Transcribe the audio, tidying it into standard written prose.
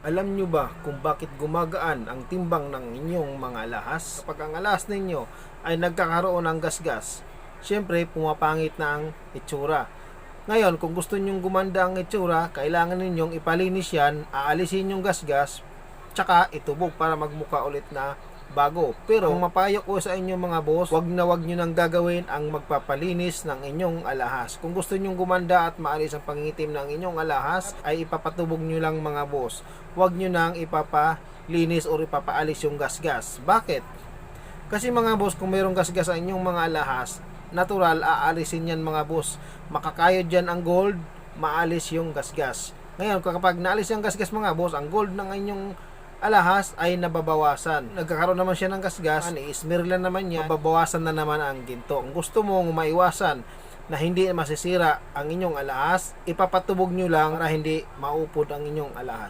Alam nyo ba kung bakit gumagaan ang timbang ng inyong mga alahas? Kapag ang alahas ninyo ay nagkakaroon ng gasgas, syempre pumapangit na ang itsura. Ngayon, kung gusto nyong gumanda ang itsura, kailangan ninyong ipalinis yan, aalisin yung gasgas, tsaka itubog para magmuka ulit na bago. Pero ang mapayo ko sa inyo mga boss, wag nyo nang gagawin ang magpapalinis ng inyong alahas. Kung gusto nyong gumanda at maalis ang pangingitim ng inyong alahas, ay ipapatubog nyo lang mga boss. Wag nyo nang ipapalinis o ipapaalis yung gasgas. Bakit? Kasi mga boss, kung mayroong gasgas sa inyong mga alahas, natural aalisin yan mga boss. Makakayod dyan ang gold, maalis yung gasgas. Ngayon, kapag naalis yung gasgas mga boss, ang gold ng inyong alahas ay nababawasan. Nagkakaroon naman siya ng gasgas, i-smear lang naman niya, mababawasan na naman ang ginto. Kung gusto mong maiwasan na hindi masisira ang inyong alahas, ipapatubog nyo lang para hindi maupod ang inyong alahas.